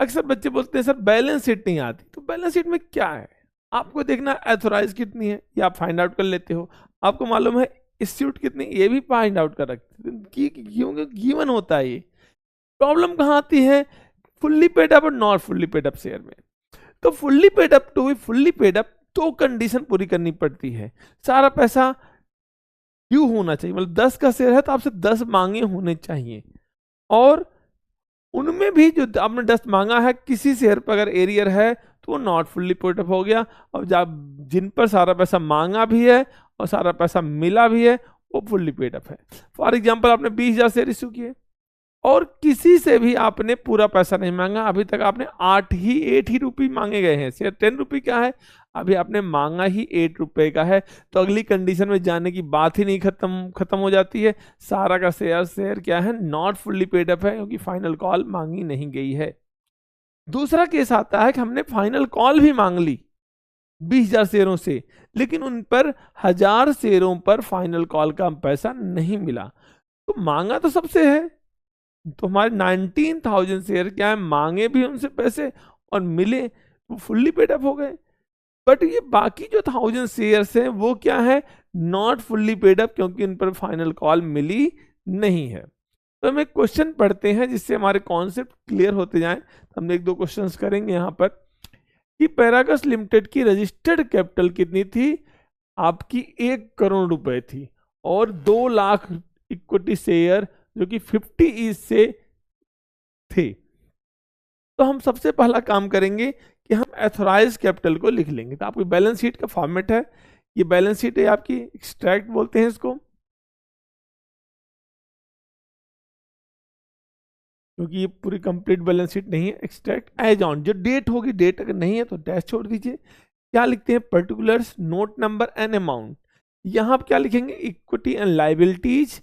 अक्सर बच्चे बोलते हैं सर बैलेंस शीट नहीं आती, तो बैलेंस शीट में क्या है आपको देखना, एथोराइज कितनी है ये आप फाइंड आउट कर लेते हो, आपको मालूम है इश्यूड कितनी ये भी फाइंड आउट कर रखते हैं, क्योंकि गिवन होता है ये। प्रॉब्लम कहाँ आती है, फुल्ली पेड अप और not fully paid up share में। तो fully paid up to fully paid up तो कंडीशन पूरी करनी पड़ती है, सारा पैसा ड्यू होना चाहिए, मतलब 10 का शेयर है तो आपसे 10 मांगे होने चाहिए, और उनमें भी जो आपने 10 मांगा है किसी शेयर पर अगर एरियर है तो वो नॉट फुल्ली पेड अप हो गया, और जब जिन पर सारा पैसा मांगा भी है और सारा पैसा मिला भी है वो फुल्ली पेड अप है। फॉर एग्जांपल आपने 20,000 शेयर इश्यू किए और किसी से भी आपने पूरा पैसा नहीं मांगा, अभी तक आपने 8 ही रुपये मांगे गए हैं, शेयर 10 रुपये का है, अभी आपने मांगा ही 8 रुपये का है, तो अगली कंडीशन में जाने की बात ही नहीं खत्म हो जाती है, सारा का शेयर क्या है, नॉट फुल्ली पेड अप है, क्योंकि फाइनल कॉल मांगी नहीं गई है। दूसरा केस आता है कि हमने फाइनल कॉल भी मांग ली 20,000 शेयरों से, लेकिन उन पर 1000 शेयरों पर फाइनल कॉल का पैसा नहीं मिला, तो मांगा तो सबसे है, तो हमारे 19,000 शेयर क्या है, मांगे भी उनसे पैसे और मिले, वो फुल्ली पेड अप हो गए। बट ये बाकी जो 1000 शेयर्स हैं वो क्या है, नॉट फुल्ली पेड अप, क्योंकि उन पर फाइनल कॉल मिली नहीं है। तो हम एक क्वेश्चन पढ़ते हैं जिससे हमारे कॉन्सेप्ट क्लियर होते जाएं। तो हम एक दो क्वेश्चंस करेंगे यहाँ पर कि पैरागस लिमिटेड की रजिस्टर्ड कैपिटल कितनी थी, आपकी 1 करोड़ रुपए थी, और 2 लाख इक्विटी शेयर जो कि 50 ईच से थे। तो हम सबसे पहला काम करेंगे कि हम एथोराइज कैपिटल को लिख लेंगे। तो आपकी बैलेंस शीट का फॉर्मेट है, ये बैलेंस शीट है आपकी, एक्सट्रैक्ट बोलते हैं इसको, क्योंकि ये पूरी कंप्लीट बैलेंस शीट नहीं है। एक्सट्रैक्ट एज ऑन, जो डेट होगी, डेट अगर नहीं है तो डैश छोड़ दीजिए। क्या लिखते हैं, particulars, note number and amount. यहाँ आप क्या लिखेंगे, इक्विटी एंड लाइबिलिटीज,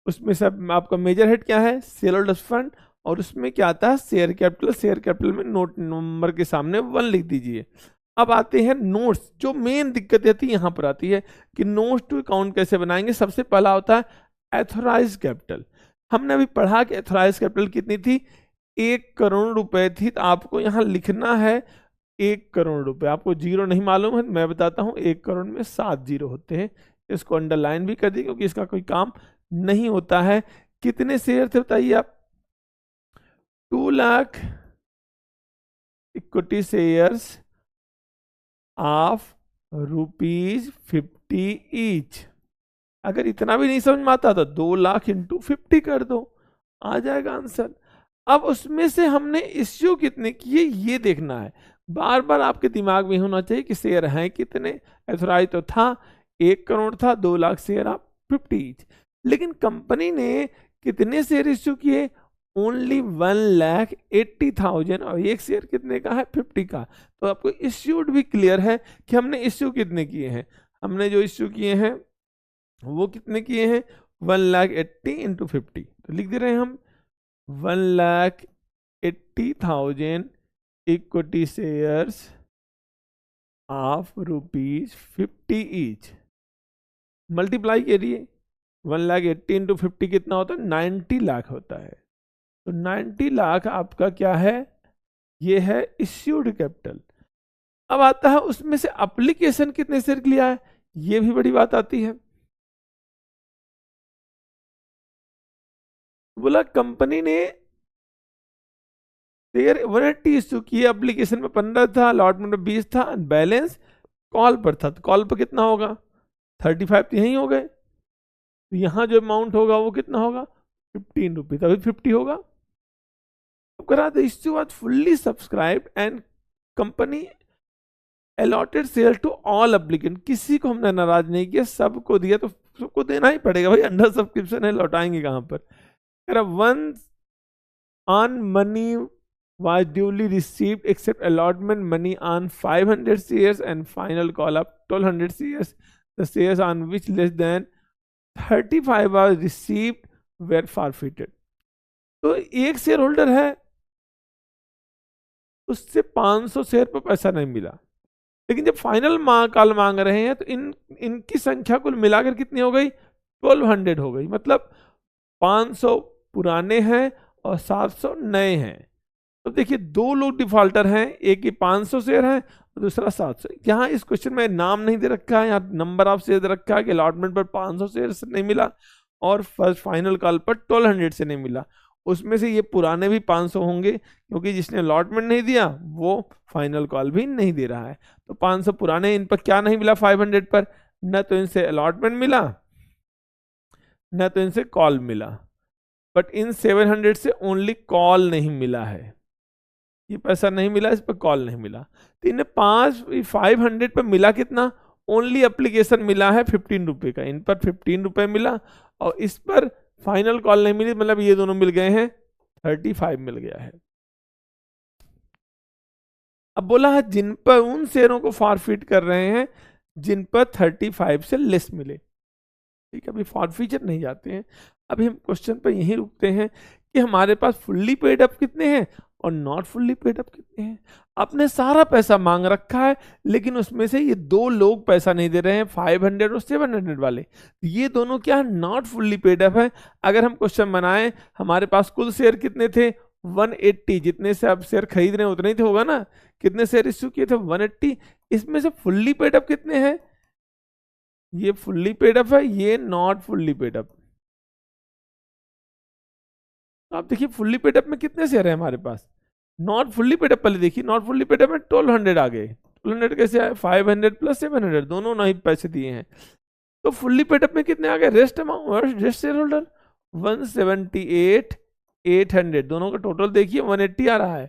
उसमें सब आपका मेजर हेड क्या है, शेयर होल्डर्स फंड, और उसमें क्या आता है, शेयर कैपिटल। शेयर कैपिटल में नोट नंबर के सामने 1 लिख दीजिए। अब आते हैं नोट्स, जो मेन दिक्कत आती है यहाँ पर आती है कि नोट्स टू अकाउंट कैसे बनाएंगे। सबसे पहला होता है एथोराइज कैपिटल। हमने अभी पढ़ा कि एथोराइज कैपिटल कितनी थी, 1 करोड़ रुपए थी, तो आपको यहाँ लिखना है 1 करोड़ रुपए। आपको जीरो नहीं मालूम है, मैं बताता हूँ, 1 करोड़ में 7 जीरो होते हैं, इसको अंडरलाइन भी कर दी क्योंकि इसका कोई काम नहीं होता है। कितने शेयर थे बताइए आप, 2 lakh equity shares of ₹50 each. अगर इतना भी नहीं समझ में आता तो 2 लाख इंटू 50 कर दो, आ जाएगा आंसर। अब उसमें से हमने इश्यू कितने किए ये देखना है, बार बार आपके दिमाग में होना चाहिए कि शेयर हैं कितने। एथोराइज तो था 1 करोड़ था, 2 लाख शेयर आप 50 ईच, लेकिन कंपनी ने कितने शेयर इश्यू किए, ओनली 1,80,000, और एक शेयर कितने का है, 50 का। तो आपको इश्यूड भी क्लियर है कि हमने इश्यू कितने किए हैं। हमने जो इश्यू किए हैं वो कितने किए हैं, 1,80,000 इंटू 50, तो लिख दे रहे हैं हम 1,80,000 equity shares of ₹50 each, multiply करिए 1,80,000 इंटू 50 कितना होता है, 90 लाख होता है। तो 90 लाख आपका क्या है, ये है इश्यूड कैपिटल। अब आता है उसमें से एप्लीकेशन कितने शेयर लिया है, ये भी बड़ी बात आती है। बोला कंपनी ने शेयर 180 इश्यू किए, एप्लीकेशन में 15 था, अलॉटमेंट में 20 था, बैलेंस कॉल पर था, तो कॉल पर कितना होगा, 35 तो यहीं हो गए, तो यहाँ जो अमाउंट होगा वो कितना होगा, 15 रुपीज, अभी 50 होगा। अब करा the issue was fully subscribed and company allotted share to all applicant, किसी को हमने नाराज नहीं किया, सबको दिया, तो सबको देना ही पड़ेगा भाई, अंडर सब्सक्रिप्शन है, लौटाएंगे कहां पर। Once on money was duly received except allotment money on 500 shares and final call up 1200 shares, the shares on which less than 35 was received were forfeited। तो एक शेयर होल्डर है, उससे 500 शेयर पर पैसा नहीं मिला, लेकिन जब फाइनल कॉल मांग रहे हैं तो इनकी संख्या कुल मिलाकर कितनी हो गई, 1200 हो गई, मतलब 500 पुराने हैं और 700 नए हैं। तो देखिए दो लोग डिफॉल्टर हैं, एक की 500 शेयर है और दूसरा 700। यहाँ इस क्वेश्चन में नाम नहीं दे रखा है, यहाँ नंबर ऑफ शेयर दे रखा है कि अलॉटमेंट पर 500 शेयर से नहीं मिला और फर्स्ट फाइनल कॉल पर 1200 से नहीं मिला। उसमें से ये पुराने भी 500 होंगे, क्योंकि जिसने अलॉटमेंट नहीं दिया वो फाइनल कॉल भी नहीं दे रहा है। तो 500 पुराने, इन पर क्या नहीं मिला 500 पर, न तो इनसे अलॉटमेंट मिला न तो इनसे कॉल मिला, बट इन 700 से ओनली कॉल नहीं मिला है, ये पैसा नहीं मिला, इस पर कॉल नहीं मिला। तो इन्हें 500 पर मिला कितना, ओनली एप्लीकेशन मिला है 15 रुपए का, इन पर 15 रुपए मिला और इस पर फाइनल कॉल नहीं मिली, मतलब ये दोनों मिल गए हैं 35 मिल गया है। अब बोला है जिन पर उन शेयरों को फॉरफिट कर रहे हैं जिन पर 35 से लेस मिले। ठीक है, अभी फॉरफीचर नहीं जाते हैं, अभी हम क्वेश्चन पर यहीं रुकते हैं कि हमारे पास फुल्ली पेड अप कितने हैं और नॉट फुल्ली पेड अप कितने हैं। आपने सारा पैसा मांग रखा है, लेकिन उसमें से ये दो लोग पैसा नहीं दे रहे हैं, 500 और 700 वाले, ये दोनों क्या है, नॉट फुल्ली पेड अप है। अगर हम क्वेश्चन बनाएं, हमारे पास कुल शेयर कितने थे 180, जितने से आप शेयर खरीद रहे हैं उतने ही थे, होगा ना, कितने शेयर इश्यू किए थे 180, इसमें से फुल्ली पेड अप कितने हैं, ये फुल्ली पेड अप है, ये नॉट फुल्ली पेड अप। आप देखिए फुल्ली पेड अप में कितने शेयर है हमारे पास, नॉट फुल्ली पेड अप पहले देखिए, नॉट फुल्ली पेड अप में 1200 आ गए, 1200 कैसे आए, 500 प्लस 700 दोनों नहीं पैसे दिए हैं। तो फुल्ली पेड अप में कितने आ गए, rest amount, rest share holder 178 800, दोनों का टोटल देखिए 180 आ रहा है।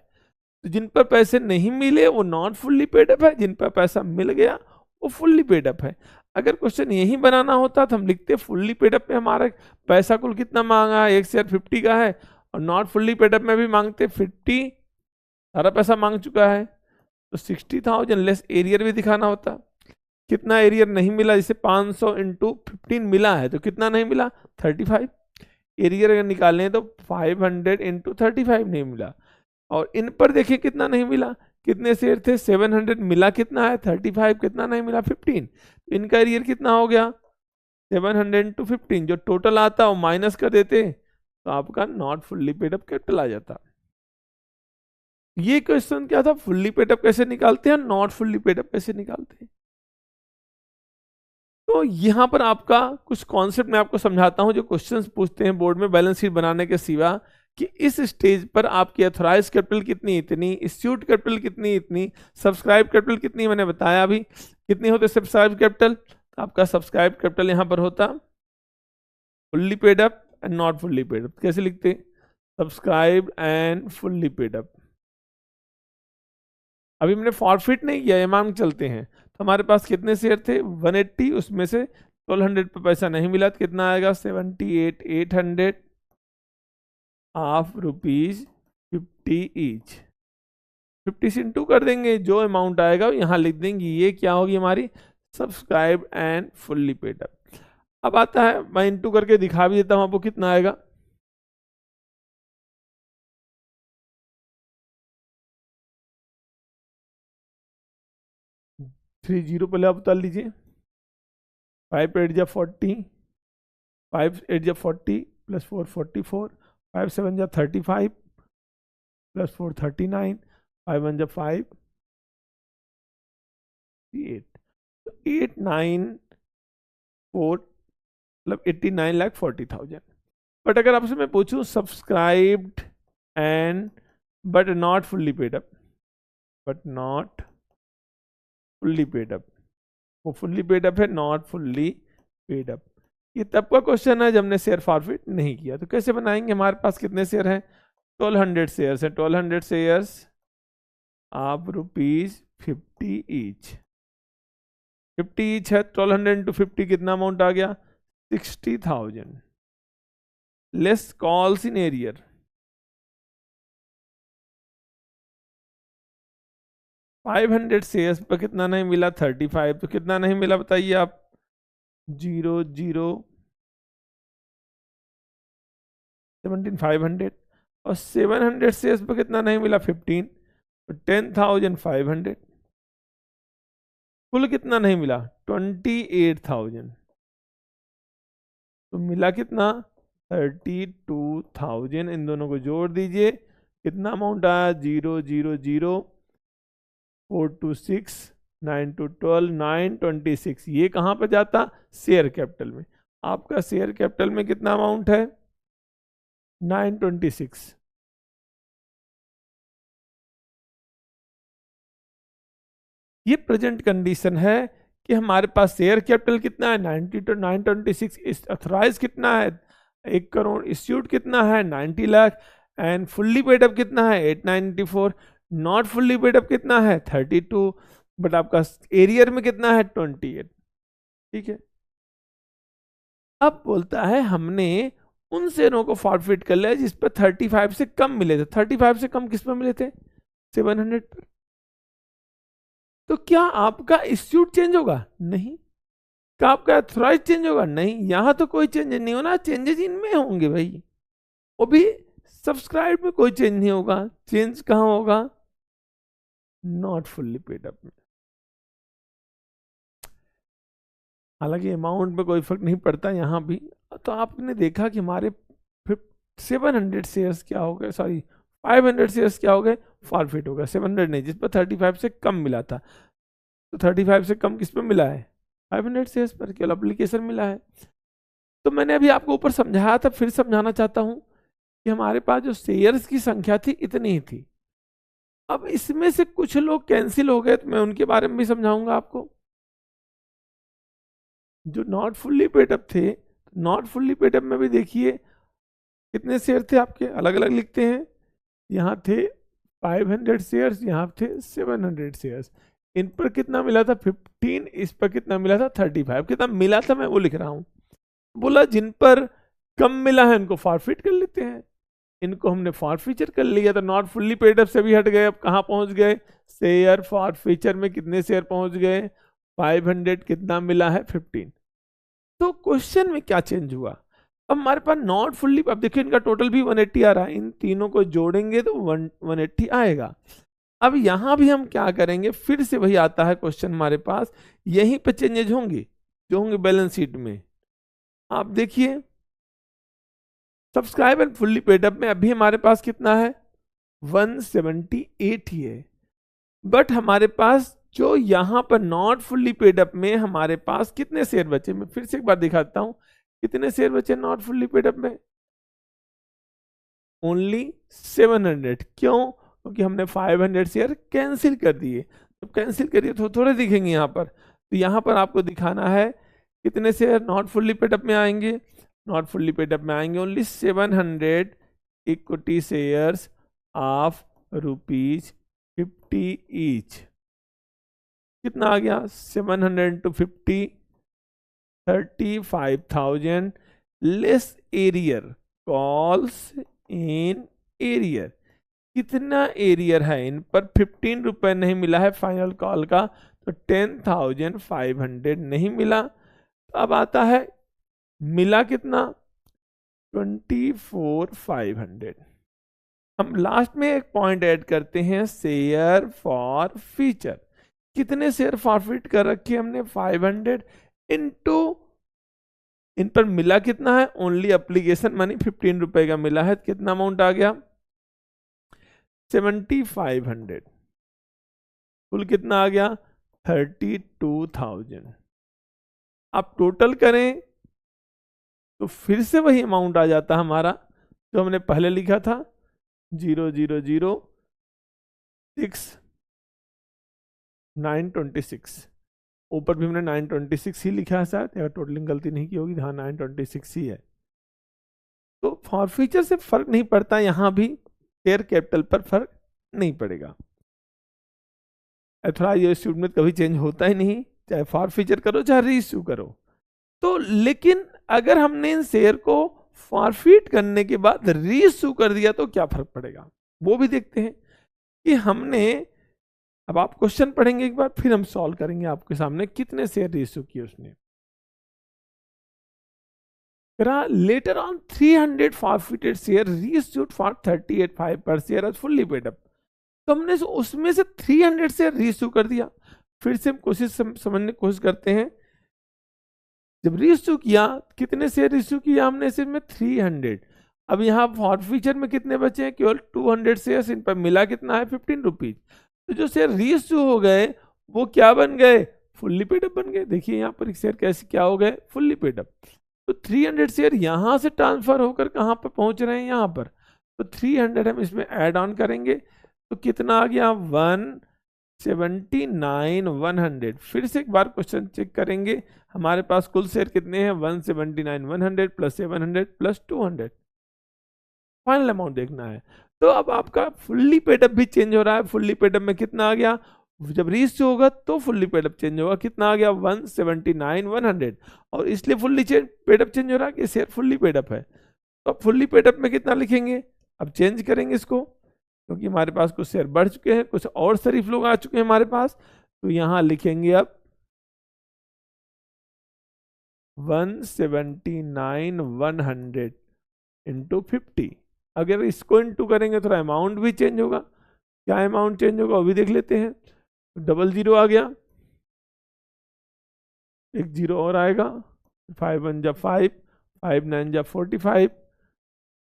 तो जिन पर पैसे नहीं मिले वो नॉट फुल्ली पेड अप है, जिन पर पैसा मिल गया वो फुल्ली पेड अप है। अगर क्वेश्चन यही बनाना होता तो हम लिखते फुल्ली पेड अप में हमारा पैसा कुल कितना मांगा है, एक शेयर 50 का है, और नॉट फुल्ली पेड अप में भी मांगते 50, सारा पैसा मांग चुका है, तो 60,000 लेस एरियर भी दिखाना होता। कितना एरियर नहीं मिला, जैसे 500 इंटू 15 मिला है तो कितना नहीं मिला 35, एरियर अगर निकालें तो 500 इंटू 35 नहीं मिला। और इन पर देखिए कितना नहीं मिला, कितने शेयर थे 700, मिला कितना है 35, कितना नहीं मिला 15, इनका एरियर कितना हो गया 700 इंटू 15, जो टोटल आता वो माइनस कर देते तो आपका not fully paid up capital आ जाता। ये क्वेश्चन क्या था, फुल्ली पेड अप कैसे निकालते हैं, नॉट फुल्ली पेड अप कैसे निकालते हैं। तो यहां पर आपका कुछ कॉन्सेप्ट मैं आपको समझाता हूं जो क्वेश्चंस पूछते हैं बोर्ड में बैलेंस शीट बनाने के सिवा, कि इस स्टेज पर आपकी अथोराइज कैपिटल कितनी इतनी, इश्यूड कैपिटल कितनी इतनी, सब्सक्राइब कैपिटल कितनी, मैंने बताया अभी कितनी होते सब्सक्राइब कैपिटल, आपका सब्सक्राइब कैपिटल यहां पर होता fully paid up and not fully paid up. कैसे लिखते, subscribe and fully paid up. अभी मैंने फॉरफिट नहीं किया, ये मान चलते हैं, तो हमारे पास कितने शेयर थे 180, उसमें से 1200 पे पैसा नहीं मिला तो कितना आएगा 78 800 ऑफ रुपीज 50 ईच, 50 से इंटू कर देंगे, जो अमाउंट आएगा यहाँ लिख देंगे, ये क्या होगी हमारी subscribe and fully paid up. अब आता है, मैं इंटू करके दिखा भी देता हूँ आपको कितना आएगा, 30 पहले आप उतार लीजिए, 5 8 जा 40, 5 8 जा 40 प्लस 4 44, 5 7 जा 35 प्लस 4 39, 5 1 जा 5 8, 8 9 4 मतलब 89,40,000। बट अगर आपसे मैं पूछूं subscribed and but not fully paid up, but not fully paid up, वो फुल्ली पेड अप है नॉट फुल्ली पेड अप, ये तब का क्वेश्चन है जब हमने शेयर फॉरफिट नहीं किया। तो कैसे बनाएंगे, हमारे पास कितने शेयर हैं 1200 शेयर्स है, 1200 शेयर्स आप रुपीज 50 ईच, 50 ईच है, 1200 इंटू 50 कितना अमाउंट आ गया 60,000 less calls in arrear, five 500 shares पर कितना नहीं मिला 35, तो कितना नहीं मिला बताइए आप 0 0 17,500, और 700 शेयर्स पर कितना नहीं मिला 15, तो 10,500, कुल कितना नहीं मिला 28,000, तो मिला कितना 32,000, इन दोनों को जोड़ दीजिए कितना अमाउंट आया, 0, 0, 0, 4 to 6, 9 to 12, 926। ये कहाँ पे जाता, शेयर कैपिटल में। आपका शेयर कैपिटल में कितना अमाउंट है, 926। ये प्रेजेंट कंडीशन है कि हमारे पास शेयर कैपिटल कितना है, 90 to 926। अथोराइज कितना है, 1 करोड़। इश्यूड कितना है, 90 lakh. And fully paid up कितना है, 894। नॉट फुल्ली पेड अप कितना है, 32। बट आपका एरियर में कितना है, 28। ठीक है। अब बोलता है हमने उन शेयरों को फॉरफिट कर लिया जिस पर 35 से कम मिले थे। 35 से कम किस पर मिले थे, 700 पर। तो क्या आपका इश्यूड चेंज होगा, नहीं। क्या आपका अथोराइज चेंज होगा, नहीं। यहां तो कोई चेंज नहीं होना, चेंजेस इनमें होंगे भाई। वो भी सब्सक्राइब में कोई चेंज नहीं होगा। चेंज कहां होगा, नॉट फुल्ली पेड अप में। हालांकि अमाउंट में कोई फर्क नहीं पड़ता यहां भी। तो आपने देखा कि हमारे 700 शेयर्स क्या हो गए, सॉरी 500 शेयर्स क्या हो गए, फॉरफिट हो गए। 700 नहीं, जिस पर 35 से कम मिला था। तो 35 से कम किस पे मिला है, 500 शेयर्स पर केवल एप्लीकेशन मिला है। तो मैंने अभी आपको ऊपर समझाया था, फिर समझाना चाहता हूं कि हमारे पास जो शेयर्स की संख्या थी इतनी ही थी। अब इसमें से कुछ लोग कैंसिल हो गए, तो मैं उनके बारे में भी समझाऊंगा आपको। जो नॉट फुल्ली पेड अप थे, नॉट फुल्ली पेड अप में भी देखिए कितने शेयर थे आपके, अलग अलग लिखते हैं। यहाँ थे 500 शेयर्स, यहाँ थे 700 शेयर्स। इन पर कितना मिला था, 15। इस पर कितना मिला था, 35। कितना मिला था मैं वो लिख रहा हूं। बोला जिन पर कम मिला है उनको फॉरफिट कर लेते हैं। इनको हमने फॉरफीचर कर लिया, तो नॉट फुल्ली पेड अप से भी हट गए। अब कहाँ पहुंच गए, शेयर फॉरफीचर में कितने शेयर पहुंच गए, 500। कितना मिला है, 15। तो क्वेश्चन में क्या चेंज हुआ, अब हमारे पास नॉट फुल्ली, अब देखिए इनका टोटल भी 180 आ रहा है। इन तीनों को जोड़ेंगे तो 180 आएगा। अब यहां भी हम क्या करेंगे, फिर से वही आता है क्वेश्चन हमारे पास। यहीं पे चेंजेज होंगे जो होंगे बैलेंस शीट में। आप देखिए subscribe and fully paid up में अभी हमारे पास कितना है, 178 ही है। बट हमारे पास जो यहां पर नॉट फुल्ली पेड अप में हमारे पास कितने शेयर बचे, मैं फिर से एक बार दिखाता हूं कितने शेयर बचे नॉट फुल्ली पेड अप में, ओनली 700। क्यों, क्योंकि हमने 500 शेयर कैंसिल कर दिए। तो कैंसिल करिए तो थोड़े दिखेंगे यहाँ पर। तो यहाँ पर आपको दिखाना है कितने share not fully paid up में आएंगे। नॉट फुल्ली पेड अप में आएंगे only 700 equity shares of ₹50 each. कितना आ गया, 700 × 50, 35,000 less arrear, calls in arrear. कितना एरियर है, इन पर 15 रुपए नहीं मिला है फाइनल कॉल का, तो 10,500 नहीं मिला। तो अब आता है मिला कितना, 24,500। हम लास्ट में एक पॉइंट ऐड करते हैं, शेयर फॉर फीचर। कितने शेयर फॉरफिट कर रखे हमने, 500 इनटू इन पर मिला कितना है, ओनली एप्लीकेशन मनी 15 रुपए का मिला है। कितना अमाउंट आ गया, 7,500। कुल कितना आ गया, 32,000। आप टोटल करें तो फिर से वही अमाउंट आ जाता हमारा जो हमने पहले लिखा था, 0,0,0,6,926। ऊपर भी हमने 926 ही लिखा है शायद, अगर टोटलिंग गलती नहीं की होगी। हाँ 926 ही है। तो फॉरफीचर से फर्क नहीं पड़ता, यहां भी शेयर कैपिटल पर फर्क नहीं पड़ेगा। एथोराइज इश्यूड में कभी चेंज होता ही नहीं, चाहे फॉरफीचर करो चाहे री इश्यू करो। तो लेकिन अगर हमने इन शेयर को फॉरफिट करने के बाद री इश्यू कर दिया तो क्या फर्क पड़ेगा, वो भी देखते हैं कि हमने। अब आप क्वेश्चन पढ़ेंगे एक बार, फिर हम सॉल्व करेंगे आपके सामने कितने शेयर री इश्यू किए उसने। Later on 300 forfeited share reissued for 38.5 per share as fully paid up। तो हमने उसमें से 300 शेयर रीइश्यू कर दिया। फिर से हम कोशिश समझने की कोशिश करते हैं। जब रीइश्यू किया, कितने शेयर रीइश्यू किया हमने, इसमें 300। अब यहाँ फॉरफीचर में कितने बचे हैं, केवल 200 शेयर्स, इन पर मिला कितना है 15 रुपीज। तो जो शेयर रीइश्यू हो गए वो क्या बन गए, फुल्ली पेड अप बन गए। देखिए यहाँ पर शेयर कैसे क्या हो गए, फुल्ली पेड अप। तो 300 शेयर यहाँ से ट्रांसफर होकर कहाँ पर पहुंच रहे हैं, यहाँ पर। तो 300 हम इसमें ऐड ऑन करेंगे तो कितना आ गया 179,100। फिर से एक बार क्वेश्चन चेक करेंगे, हमारे पास कुल शेयर कितने हैं 179,100 प्लस 700 प्लस 200, फाइनल अमाउंट देखना है। तो अब आपका फुल्ली पेडअप भी चेंज हो रहा है। फुल्ली पेडअप में कितना आ गया, जब रीइश्यू होगा तो फुल्ली पेडअप चेंज होगा, कितना आ गया 179,100। और इसलिए फुल्ली पेडअप चेंज हो रहा है कि शेयर फुल्ली पेडअप है। तो अब फुल्ली पेडअप में कितना लिखेंगे, अब चेंज करेंगे इसको, क्योंकि हमारे पास कुछ शेयर बढ़ चुके हैं, कुछ और शरीफ लोग आ चुके हैं हमारे पास। तो यहां लिखेंगे अब 179,100 इंटू 50। अगर इसको इंटू करेंगे तो अमाउंट भी चेंज होगा। क्या अमाउंट चेंज होगा वो भी देख लेते हैं। डबल जीरो आ गया, एक जीरो और आएगा, 5 1 जा 5, 5 9 जा 45,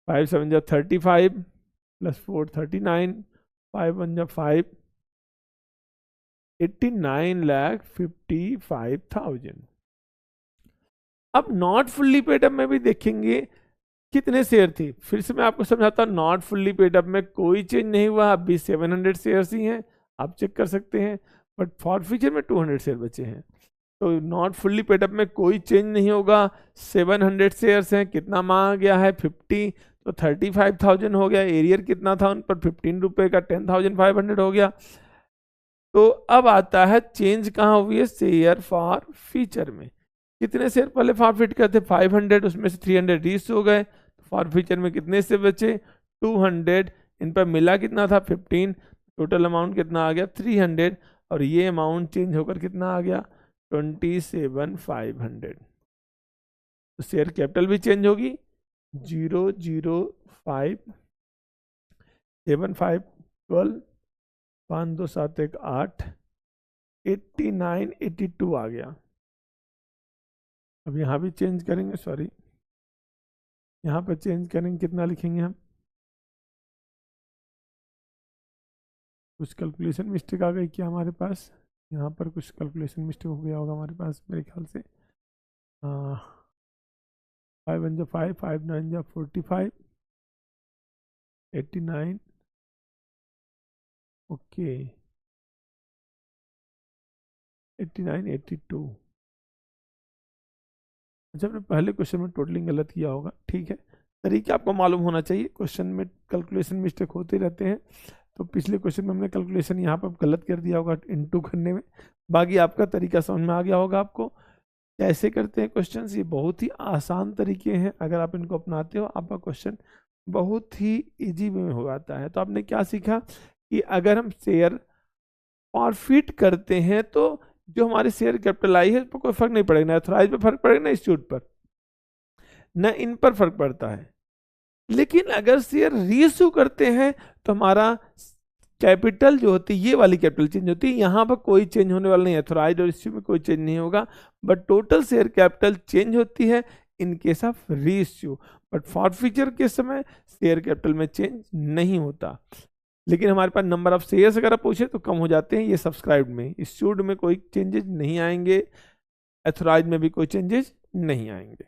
5 7 जा 35 प्लस 4 39, 5 1 जा 5, 89,55,000। अब नॉट फुल्ली पेडअप में भी देखेंगे कितने शेयर थे। फिर से मैं आपको समझाता हूँ, नॉट फुल्ली पेडअप में कोई चेंज नहीं हुआ, अब भी 700 शेयर्स ही हैं, आप चेक कर सकते हैं। बट फॉरफीचर में 200 शेयर बचे हैं। तो नॉट फुल्ली पेडअप में कोई चेंज नहीं होगा, 700 शेयर्स हैं, कितना मांगा गया है 50, तो 35,000 हो गया। एरियर कितना था उन पर 15 रुपए का, 10,500 हो गया। तो अब आता है चेंज कहाँ हुई है, शेयर फॉर फीचर में। कितने शेयर पहले फॉरफिट करते 500, उसमें से 300 रीइश्यू हो गए, फॉरफीचर में कितने से बचे 200, इन पर मिला कितना था 15, टोटल अमाउंट कितना आ गया 300, और ये अमाउंट चेंज होकर कितना आ गया 27,500। तो शेयर कैपिटल भी चेंज होगी, 00575 12 5 2 7 1 8 8982 आ गया। अब यहाँ भी चेंज करेंगे, सॉरी यहाँ पर चेंज करेंगे, कितना लिखेंगे हम, कुछ कैलकुलेशन मिस्टेक आ गई क्या हमारे पास, यहाँ पर कुछ कैलकुलेशन मिस्टेक हो गया होगा हमारे पास मेरे ख्याल से। 5 1 जा 5, 5 9 जा 45, 89, ओके 89 82। अच्छा, आपने पहले क्वेश्चन में टोटलिंग गलत किया होगा, ठीक है, तरीका आपको मालूम होना चाहिए, क्वेश्चन में कैलकुलेशन मिस्टेक होते रहते हैं। तो पिछले क्वेश्चन में हमने कैलकुलेशन यहाँ पर गलत कर दिया होगा इनटू करने में, बाकी आपका तरीका समझ में आ गया होगा आपको कैसे करते हैं क्वेश्चन। ये बहुत ही आसान तरीके हैं, अगर आप इनको अपनाते हो आपका क्वेश्चन बहुत ही इजी वे में हो जाता है। तो आपने क्या सीखा कि अगर हम शेयर फॉरफिट करते हैं तो जो हमारे शेयर कैपिटल आई है उस पर कोई फर्क नहीं पड़ेगा, ना एथोराइज पे फर्क पड़ेगा ना इंस्टीट्यूट पर, न इन पर फर्क पड़ता है। लेकिन अगर शेयर रीइश्यू करते हैं तो हमारा कैपिटल जो होती है ये वाली कैपिटल चेंज होती है, यहाँ पर कोई चेंज होने वाला नहीं है, एथोराइज और इश्यू में कोई चेंज नहीं होगा, but total share capital change होती है in case of reissue. But forfeiture के समय शेयर कैपिटल में चेंज नहीं होता। लेकिन हमारे पास नंबर ऑफ शेयर्स अगर आप पूछे तो कम हो जाते हैं, ये सब्सक्राइब में, इश्यूड में कोई चेंजेस नहीं आएंगे, एथोराइज में भी कोई चेंजेस नहीं आएंगे।